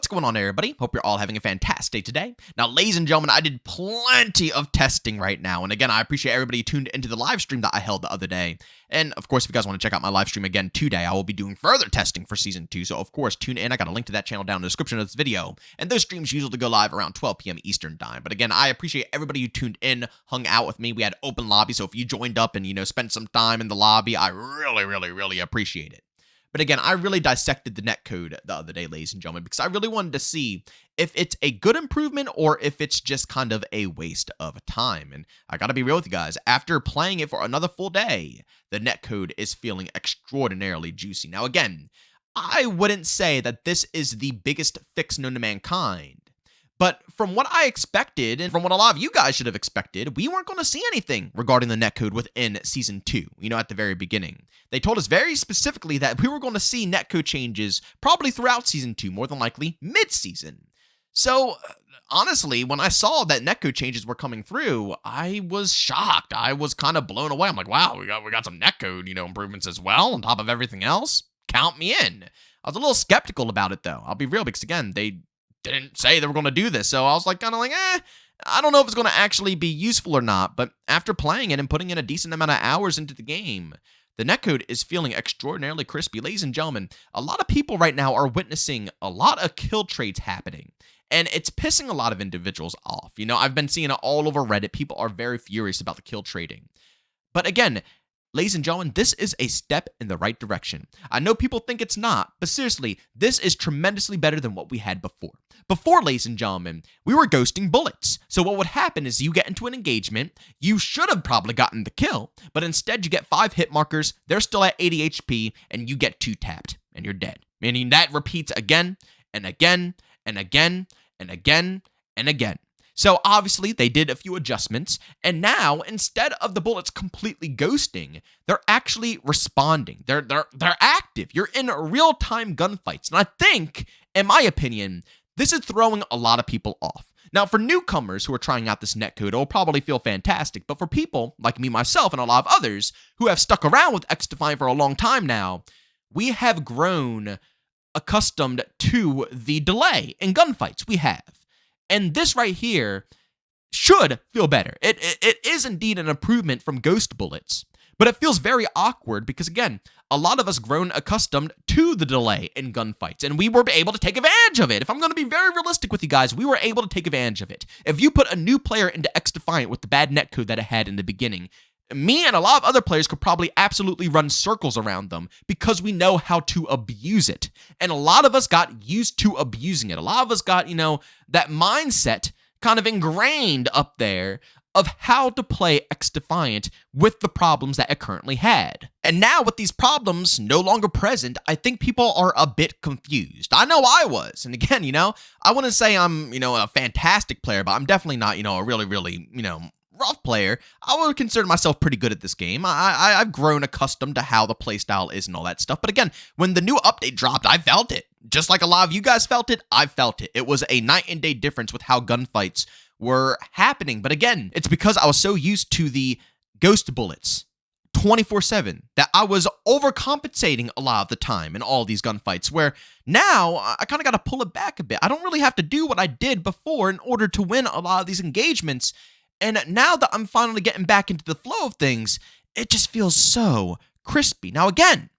going on, everybody? Hope you're all having a fantastic day today. Now, ladies and gentlemen, I did plenty of testing right now. And again, I appreciate everybody who tuned into the live stream that I held the other day. And of course, if you guys want to check out my live stream again today, I will be doing further testing for Season 2. So of course, tune in. I got a link to that channel down in the description of this video. And those streams usually go live around 12 p.m. Eastern time. But again, I appreciate everybody who tuned in, hung out with me. We had open lobby. So if you joined up and, spent some time in the lobby, I really appreciate it. But again, I really dissected the netcode the other day, ladies and gentlemen, because I really wanted to see if it's a good improvement or if it's just kind of a waste of time. And I gotta be real with you guys, after playing it for another full day, the netcode is feeling extraordinarily juicy. Now again, I wouldn't say that this is the biggest fix known to mankind. But from what I expected, and from what a lot of you guys should have expected, we weren't going to see anything regarding the netcode within Season 2, at the very beginning. They told us very specifically that we were going to see netcode changes probably throughout Season 2, more than likely mid-season. So, honestly, when I saw that netcode changes were coming through, I was shocked. I was kind of blown away. I'm like, wow, we got some netcode, improvements as well, on top of everything else. Count me in. I was a little skeptical about it, though. I'll be real, because again, they didn't say they were going to do this, so I was like, I don't know if it's going to actually be useful or not, but after playing it and putting in a decent amount of hours into the game, the netcode is feeling extraordinarily crispy. Ladies and gentlemen, a lot of people right now are witnessing a lot of kill trades happening, and it's pissing a lot of individuals off. I've been seeing it all over Reddit. People are very furious about the kill trading. But again, ladies and gentlemen, this is a step in the right direction. I know people think it's not, but seriously, this is tremendously better than what we had before. Before, ladies and gentlemen, we were ghosting bullets. So what would happen is you get into an engagement, you should have probably gotten the kill, but instead you get 5 hit markers, they're still at 80 HP, and you get 2 tapped, and you're dead. Meaning that repeats again, and again, and again, and again, and again. So obviously they did a few adjustments, and now instead of the bullets completely ghosting, they're actually responding. They're active. You're in real-time gunfights. And I think, in my opinion, this is throwing a lot of people off. Now, for newcomers who are trying out this netcode, it'll probably feel fantastic, but for people like me, myself, and a lot of others who have stuck around with XDefiant for a long time now, we have grown accustomed to the delay in gunfights we have. And this right here should feel better. It is indeed an improvement from ghost bullets, but it feels very awkward because, again, a lot of us grown accustomed to the delay in gunfights, and we were able to take advantage of it. If I'm going to be very realistic with you guys, we were able to take advantage of it. If you put a new player into XDefiant with the bad netcode that it had in the beginning, me and a lot of other players could probably absolutely run circles around them because we know how to abuse it. And a lot of us got used to abusing it. A lot of us got, that mindset kind of ingrained up there of how to play XDefiant with the problems that it currently had. And now with these problems no longer present, I think people are a bit confused. I know I was. And again, I wouldn't say I'm, a fantastic player, but I'm definitely not, a really, rough player. I would consider myself pretty good at this game. I've grown accustomed to how the playstyle is and all that stuff. But again, when the new update dropped, I felt it. Just like a lot of you guys felt it, I felt it. It was a night and day difference with how gunfights were happening. But again, it's because I was so used to the ghost bullets 24/7 that I was overcompensating a lot of the time in all these gunfights, where now I kind of got to pull it back a bit. I don't really have to do what I did before in order to win a lot of these engagements. And now that I'm finally getting back into the flow of things, it just feels so crispy. Now, again,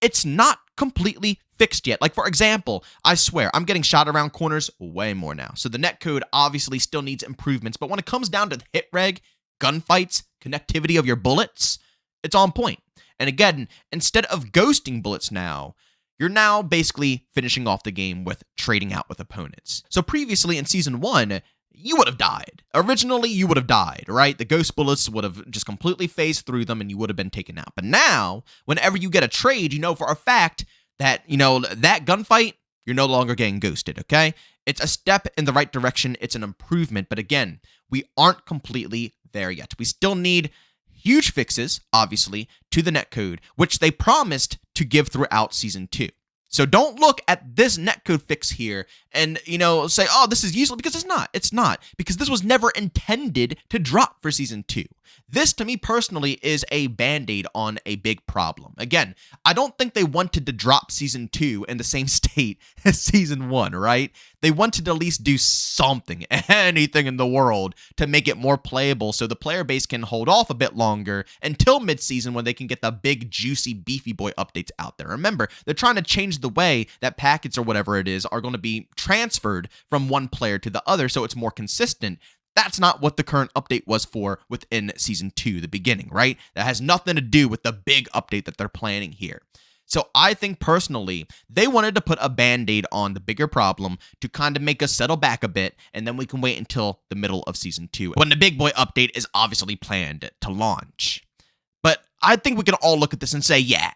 it's not completely fixed yet. Like, for example, I swear, I'm getting shot around corners way more now. So the netcode obviously still needs improvements, but when it comes down to the hit reg, gunfights, connectivity of your bullets, it's on point. And again, instead of ghosting bullets now, you're now basically finishing off the game with trading out with opponents. So previously in Season 1, you would have died. Originally, you would have died, right? The ghost bullets would have just completely phased through them and you would have been taken out. But now, whenever you get a trade, you know for a fact that, that gunfight, you're no longer getting ghosted, okay? It's a step in the right direction. It's an improvement. But again, we aren't completely there yet. We still need huge fixes, obviously, to the netcode, which they promised to give throughout Season 2. So don't look at this netcode fix here and, say, oh, this is useless, because it's not. It's not, because this was never intended to drop for Season 2. This, to me personally, is a band-aid on a big problem. Again, I don't think they wanted to drop Season 2 in the same state as Season 1, right? They wanted to at least do something, anything in the world, to make it more playable so the player base can hold off a bit longer until mid-season when they can get the big, juicy, beefy boy updates out there. Remember, they're trying to change the way that packets or whatever it is are going to be transferred from one player to the other so it's more consistent. That's not what the current update was for within Season 2, the beginning, right? That has nothing to do with the big update that they're planning here. So I think personally, they wanted to put a band-aid on the bigger problem to kind of make us settle back a bit, and then we can wait until the middle of Season 2, when the big boy update is obviously planned to launch. But I think we can all look at this and say, yeah,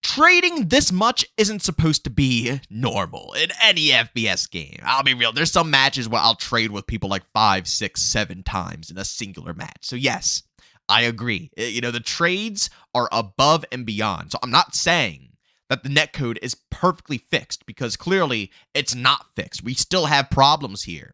trading this much isn't supposed to be normal in any FPS game. I'll be real. There's some matches where I'll trade with people like 5, 6, 7 times in a singular match. So yes, I agree. The trades are above and beyond. So I'm not saying that the netcode is perfectly fixed, because clearly it's not fixed. We still have problems here.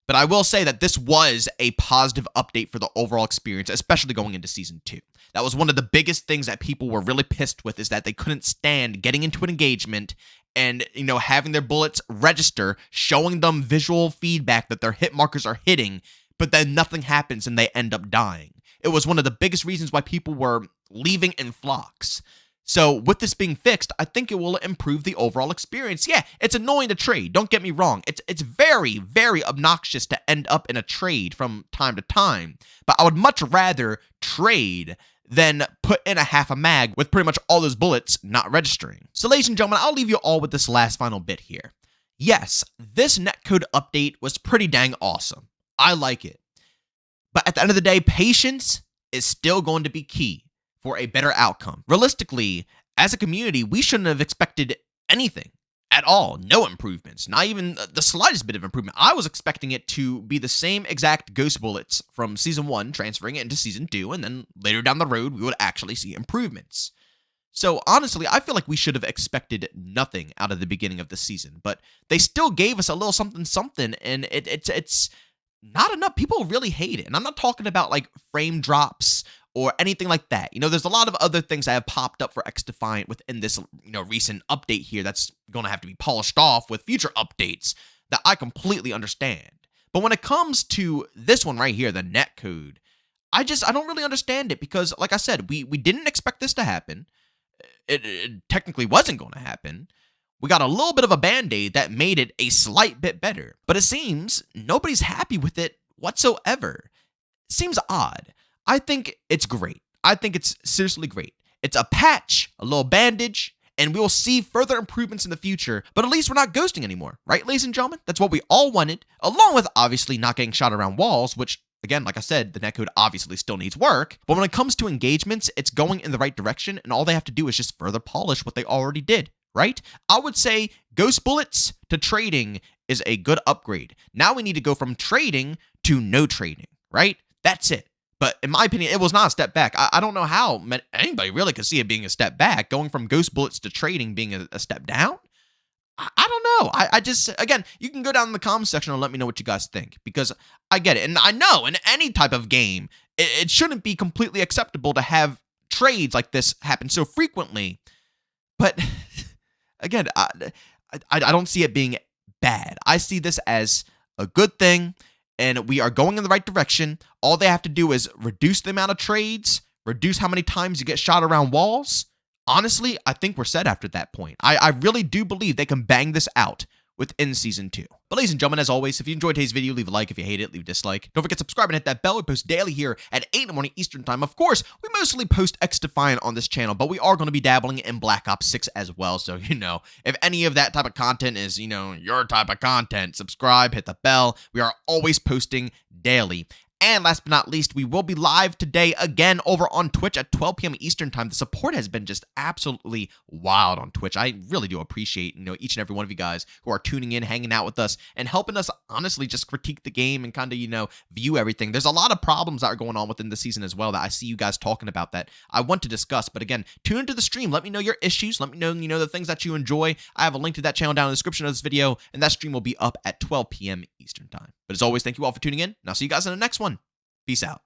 But I will say that this was a positive update for the overall experience, especially going into Season 2. That was one of the biggest things that people were really pissed with, is that they couldn't stand getting into an engagement and, having their bullets register, showing them visual feedback that their hit markers are hitting, but then nothing happens and they end up dying. It was one of the biggest reasons why people were leaving in flocks. So with this being fixed, I think it will improve the overall experience. Yeah, it's annoying to trade. Don't get me wrong. It's very, very obnoxious to end up in a trade from time to time. But I would much rather trade than put in a half a mag with pretty much all those bullets not registering. So ladies and gentlemen, I'll leave you all with this last final bit here. Yes, this netcode update was pretty dang awesome. I like it. But at the end of the day, patience is still going to be key for a better outcome. Realistically, as a community, we shouldn't have expected anything at all. No improvements, not even the slightest bit of improvement. I was expecting it to be the same exact ghost bullets from Season 1, transferring it into Season 2, and then later down the road, we would actually see improvements. So honestly, I feel like we should have expected nothing out of the beginning of the season, but they still gave us a little something, and it's not enough. People really hate it, and I'm not talking about like frame drops or anything like that. There's a lot of other things that have popped up for XDefiant within this, recent update here that's going to have to be polished off with future updates that I completely understand. But when it comes to this one right here, the netcode, I don't really understand it, because like I said, we didn't expect this to happen. It technically wasn't going to happen. We got a little bit of a band-aid that made it a slight bit better, but it seems nobody's happy with it whatsoever. It seems odd. I think it's great. I think it's seriously great. It's a patch, a little bandage, and we will see further improvements in the future, but at least we're not ghosting anymore, right, ladies and gentlemen? That's what we all wanted, along with obviously not getting shot around walls, which, again, like I said, the netcode obviously still needs work, but when it comes to engagements, it's going in the right direction, and all they have to do is just further polish what they already did, right? I would say ghost bullets to trading is a good upgrade. Now we need to go from trading to no trading, right? That's it. But in my opinion, it was not a step back. I don't know how anybody really could see it being a step back. Going from ghost bullets to trading being a step down? I don't know. I just, again, you can go down in the comments section and let me know what you guys think, because I get it. And I know in any type of game, it shouldn't be completely acceptable to have trades like this happen so frequently. But again, I don't see it being bad. I see this as a good thing, and we are going in the right direction. All they have to do is reduce the amount of trades, reduce how many times you get shot around walls. Honestly, I think we're set after that point. I really do believe they can bang this out within Season 2. But ladies and gentlemen, as always, if you enjoyed today's video, leave a like. If you hate it, leave a dislike. Don't forget to subscribe and hit that bell. We post daily here at 8 in the morning Eastern time. Of course, we mostly post XDefiant on this channel, but we are going to be dabbling in Black Ops 6 as well. So, if any of that type of content is, your type of content, subscribe, hit the bell. We are always posting daily And last but not least, we will be live today again over on Twitch at 12 p.m. Eastern Time. The support has been just absolutely wild on Twitch. I really do appreciate, each and every one of you guys who are tuning in, hanging out with us, and helping us honestly just critique the game and kind of, view everything. There's a lot of problems that are going on within the season as well that I see you guys talking about that I want to discuss. But again, tune into the stream. Let me know your issues. Let me know, the things that you enjoy. I have a link to that channel down in the description of this video, and that stream will be up at 12 p.m. Eastern Time. But as always, thank you all for tuning in, and I'll see you guys in the next one. Peace out.